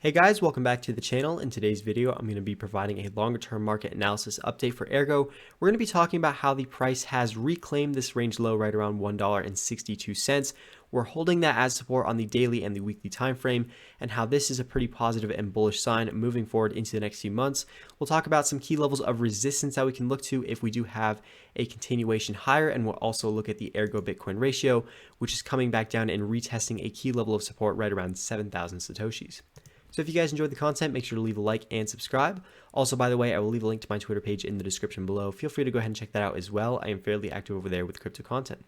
Hey guys, welcome back to the channel. In today's video, I'm going to be providing a longer term market analysis update for Ergo. We're going to be talking about how the price has reclaimed this range low right around $1.62. We're holding that as support on the daily and the weekly time frame, and how this is a pretty positive and bullish sign moving forward into the next few months. We'll talk about some key levels of resistance that we can look to if we do have a continuation higher, and we'll also look at the Ergo Bitcoin ratio, which is coming back down and retesting a key level of support right around 7,000 satoshis. So if you guys enjoyed the content, make sure to leave a like and subscribe. Also, by the way, I will leave a link to my Twitter page in the description below. Feel free to go ahead and check that out as well. I am fairly active over there with crypto content.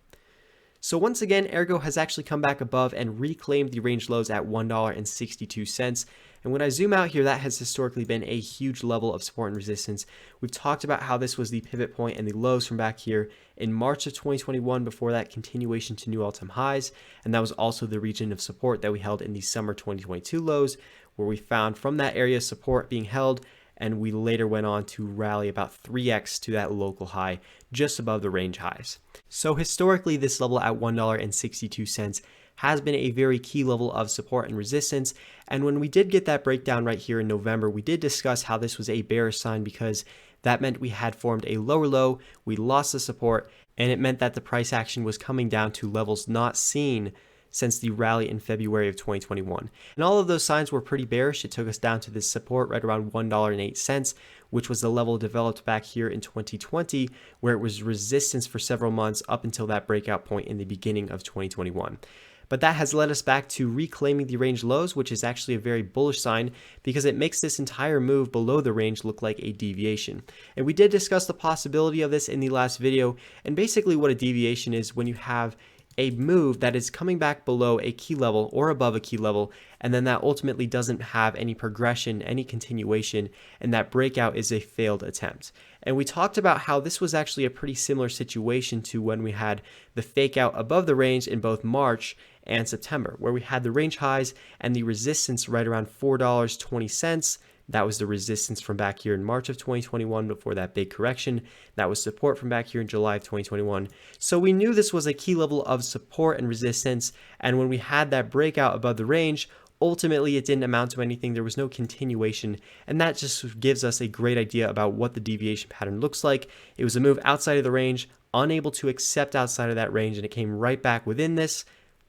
So once again, Ergo has actually come back above and reclaimed the range lows at $1.62. And when I zoom out here, that has historically been a huge level of support and resistance. We've talked about how this was the pivot point and the lows from back here in March of 2021 before that continuation to new all-time highs. And that was also the region of support that we held in the summer 2022 lows, where we found from that area support being held, and we later went on to rally about 3x to that local high just above the range highs. So historically, this level at $1.62 has been a very key level of support and resistance. And when we did get that breakdown right here in November, we did discuss how this was a bearish sign because that meant we had formed a lower low, we lost the support, and it meant that the price action was coming down to levels not seen since the rally in February of 2021. And all of those signs were pretty bearish. It took us down to this support right around $1.08, which was the level developed back here in 2020, where it was resistance for several months up until that breakout point in the beginning of 2021. But that has led us back to reclaiming the range lows, which is actually a very bullish sign because it makes this entire move below the range look like a deviation. And we did discuss the possibility of this in the last video. And basically what a deviation is when you have a move that is coming back below a key level or above a key level, and then that ultimately doesn't have any progression, any continuation, and that breakout is a failed attempt. And we talked about how this was actually a pretty similar situation to when we had the fake out above the range in both March and September, where we had the range highs and the resistance right around $4.20. That was the resistance from back here in March of 2021 before that big correction. That was support from back here in July of 2021. So we knew this was a key level of support and resistance. And when we had that breakout above the range, ultimately it didn't amount to anything. There was no continuation. And that just gives us a great idea about what the deviation pattern looks like. It was a move outside of the range, unable to accept outside of that range. And it came right back within this,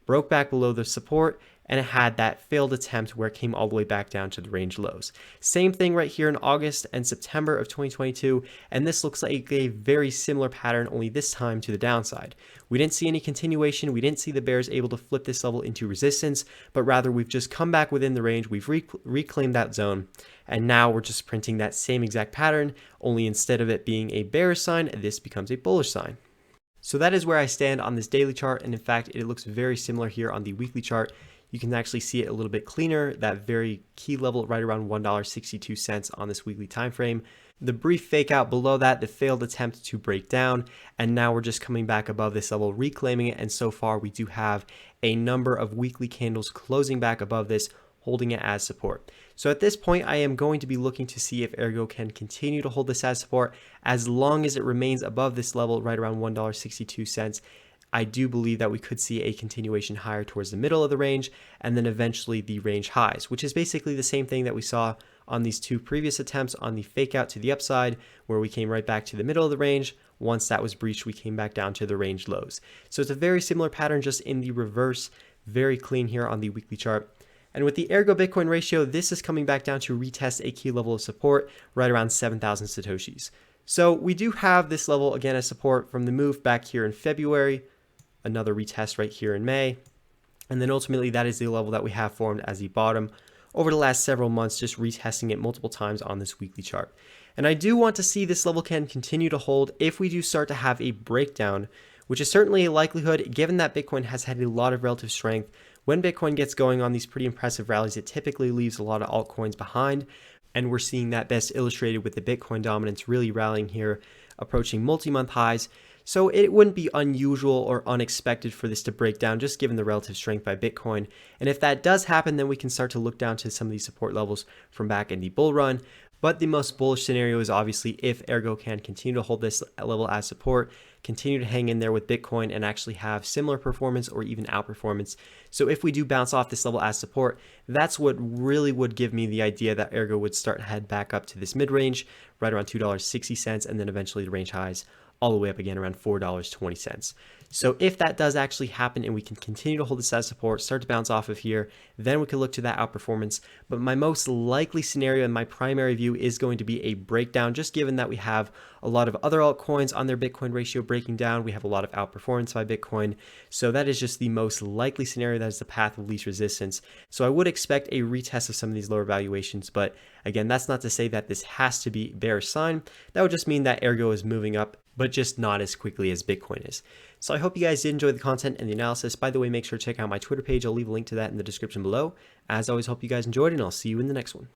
broke back below the support, and it had that failed attempt where it came all the way back down to the range lows. Same thing right here in August and September of 2022, and this looks like a very similar pattern, only this time to the downside. We didn't see any continuation, we didn't see the bears able to flip this level into resistance, but rather we've just come back within the range, we've reclaimed that zone, and now we're just printing that same exact pattern, only instead of it being a bearish sign, this becomes a bullish sign. So that is where I stand on this daily chart, and in fact, it looks very similar here on the weekly chart. You can actually see it a little bit cleaner, that very key level right around $1.62 on this weekly time frame. The brief fake out below that, the failed attempt to break down, and now we're just coming back above this level, reclaiming it, and so far we do have a number of weekly candles closing back above this, holding it as support. So at this point, I am going to be looking to see if Ergo can continue to hold this as support as long as it remains above this level right around $1.62. I do believe that we could see a continuation higher towards the middle of the range and then eventually the range highs, which is basically the same thing that we saw on these two previous attempts on the fake out to the upside, where we came right back to the middle of the range. Once that was breached, we came back down to the range lows. So it's a very similar pattern, just in the reverse, very clean here on the weekly chart. And with the Ergo Bitcoin ratio, this is coming back down to retest a key level of support right around 7,000 satoshis. So we do have this level again as support from the move back here in February, another retest right here in May, and then ultimately that is the level that we have formed as the bottom over the last several months, just retesting it multiple times on this weekly chart. And I do want to see this level can continue to hold if we do start to have a breakdown, which is certainly a likelihood given that Bitcoin has had a lot of relative strength. When Bitcoin gets going on these pretty impressive rallies, it typically leaves a lot of altcoins behind, and we're seeing that best illustrated with the Bitcoin dominance really rallying here, approaching multi-month highs. So it wouldn't be unusual or unexpected for this to break down, just given the relative strength by Bitcoin. And if that does happen, then we can start to look down to some of these support levels from back in the bull run. But the most bullish scenario is obviously if Ergo can continue to hold this level as support, continue to hang in there with Bitcoin and actually have similar performance or even outperformance. So if we do bounce off this level as support, that's what really would give me the idea that Ergo would start to head back up to this mid-range, right around $2.60, and then eventually the range highs all the way up again around $4.20. So if that does actually happen and we can continue to hold this as support, start to bounce off of here, then we could look to that outperformance. But my most likely scenario and my primary view is going to be a breakdown, just given that we have a lot of other altcoins on their Bitcoin ratio breaking down. We have a lot of outperformance by Bitcoin. So that is just the most likely scenario. That is the path of least resistance. So I would expect a retest of some of these lower valuations. But again, that's not to say that this has to be a bearish sign. That would just mean that Ergo is moving up, but just not as quickly as Bitcoin is. So I hope you guys did enjoy the content and the analysis. By the way, make sure to check out my Twitter page. I'll leave a link to that in the description below. As always, hope you guys enjoyed, and I'll see you in the next one.